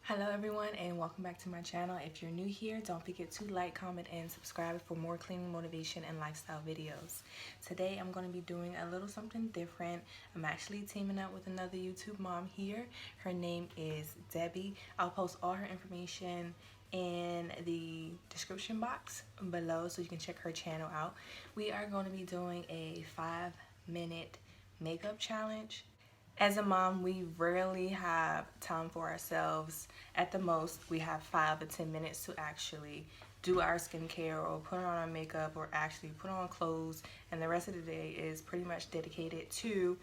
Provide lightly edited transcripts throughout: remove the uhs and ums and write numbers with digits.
Hello everyone and welcome back to my channel. If you're new here, don't forget to like, comment, and subscribe for more cleaning, motivation, and lifestyle videos. Today I'm going to be doing a little something different. I'm actually teaming up with another YouTube mom here. Her name is Debbie. I'll post all her information in the description box below so you can check her channel out. We are going to be doing a 5-minute makeup challenge. As a mom, we rarely have time for ourselves. At the most, we have 5 or 10 minutes to actually do our skincare or put on our makeup or actually put on clothes, and the rest of the day is pretty much dedicated to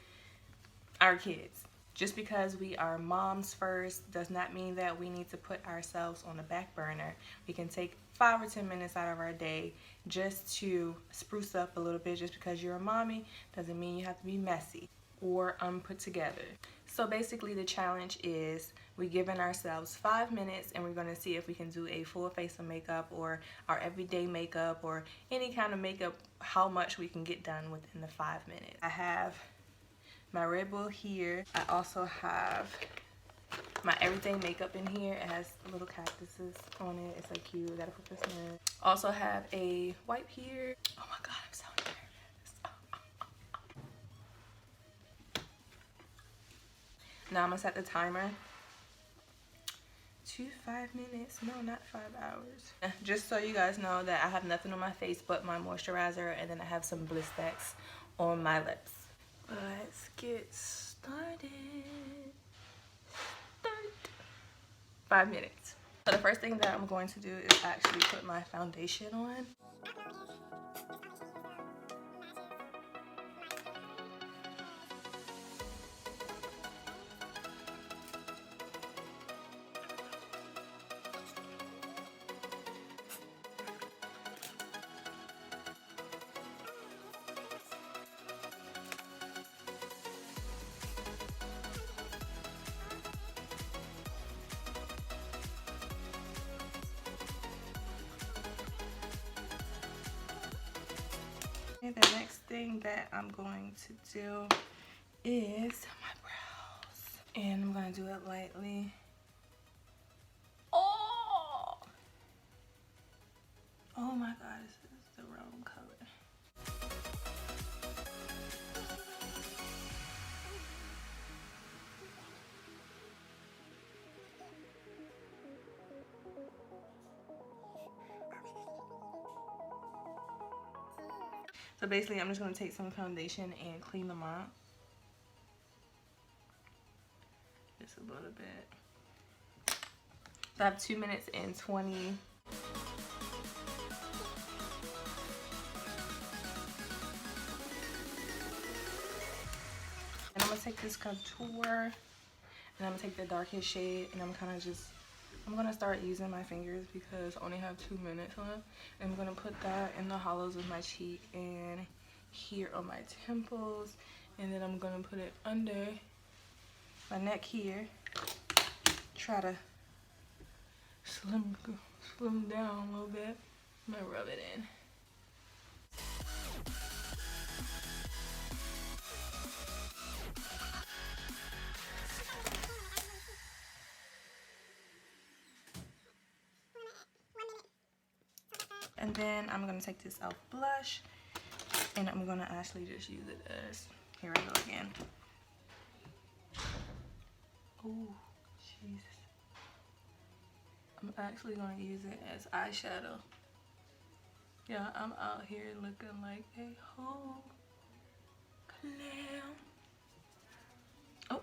our kids. Just because we are moms first does not mean that we need to put ourselves on the back burner. We can take 5 or 10 minutes out of our day just to spruce up a little bit. Just because you're a mommy doesn't mean you have to be messy or unput together. So basically the challenge is we're giving ourselves 5 minutes and we're going to see if we can do a full face of makeup or our everyday makeup or any kind of makeup, how much we can get done within the 5 minutes. I have my Red Bull here. I also have my everyday makeup in here. It has little cactuses on it. It's so cute. I gotta put this in. Also have a wipe here. Oh my god, I'm so nervous. Now I'm gonna set the timer to 5 minutes. No, not 5 hours. Just so you guys know that I have nothing on my face but my moisturizer, and then I have some Blistex on my lips. Let's get started. 5 minutes. So the first thing that I'm going to do is actually put my foundation on. And the next thing that I'm going to do is my brows. And I'm going to do it lightly. Oh! Oh my god, this is the wrong color. So basically, I'm just going to take some foundation and clean them up. Just a little bit. So I have 2 minutes and 20. And I'm going to take this contour and I'm going to take the darkest shade and I'm going to start using my fingers because I only have 2 minutes left. And I'm going to put that in the hollows of my cheek and here on my temples. And then I'm going to put it under my neck here. Try to slim down a little bit. I'm going to rub it in. And then I'm going to take this e.l.f. blush and I'm going to actually just use it as, here I go again. Oh, Jesus. I'm actually going to use it as eyeshadow. Yeah, I'm out here looking like a whole clown. Oh,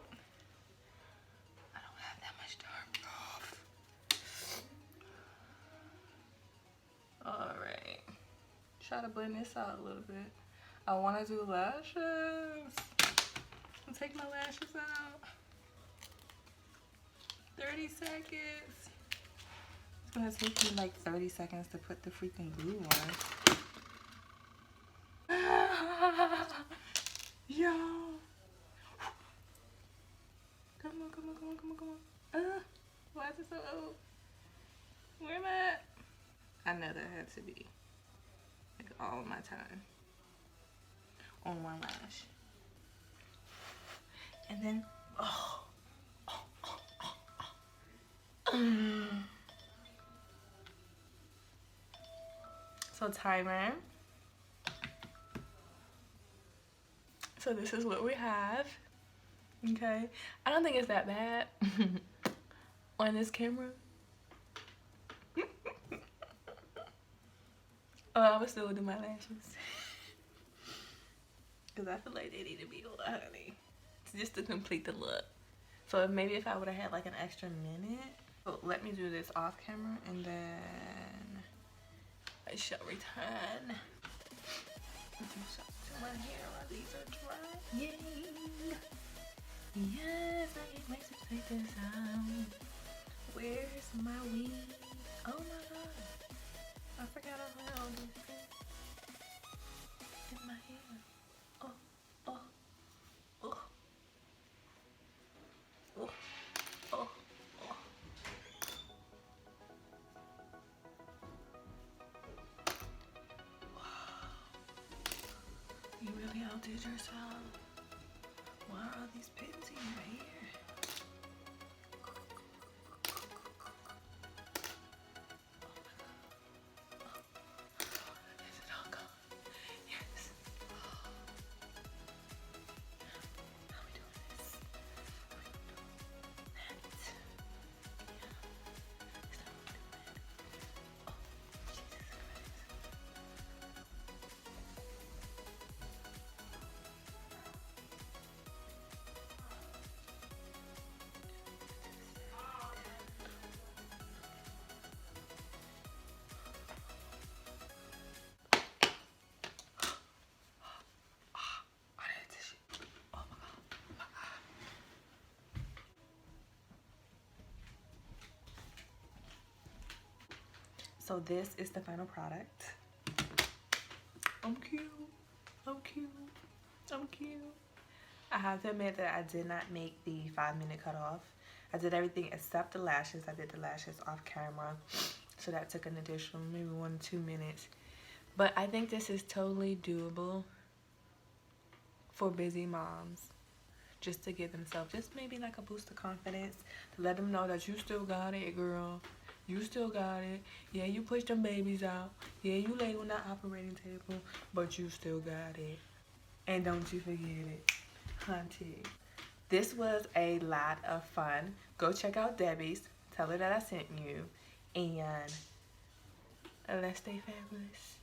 I don't have that much dark off. Alright. Try to blend this out a little bit. I want to do lashes. I'll take my lashes out. 30 seconds. It's gonna take me like 30 seconds to put the freaking glue on. Yo. Come on, come on, come on, come on, come on. Why is it so old? Where am I at? I know that had to be like all of my time on one lash. And then, oh. So timer. So this is what we have. Okay, I don't think it's that bad on this camera. Oh, I would still do my lashes because I feel like they need to be on, honey, just to complete the look. So maybe if I would have had like an extra minute. So let me do this off camera and then I shall return. Do something to my hair while these are dry. Yay! Yes, I can't wait to take this out. Where's my weed? Oh my god. I forgot I had all these things in my hair. Oh, oh, oh, oh, oh, oh. You really outdid yourself. Why are all these pins in your hair? So this is the final product. I'm cute. I'm cute. I'm cute. I have to admit that I did not make the 5-minute cutoff. I did everything except the lashes. I did the lashes off camera. So that took an additional maybe 1 to 2 minutes. But I think this is totally doable for busy moms. Just to give themselves just maybe like a boost of confidence. To let them know that you still got it, girl. You still got it. Yeah, you pushed them babies out. Yeah, you laid on that operating table. But you still got it. And don't you forget it, hunty. This was a lot of fun. Go check out Debbie's. Tell her that I sent you. And let's stay fabulous.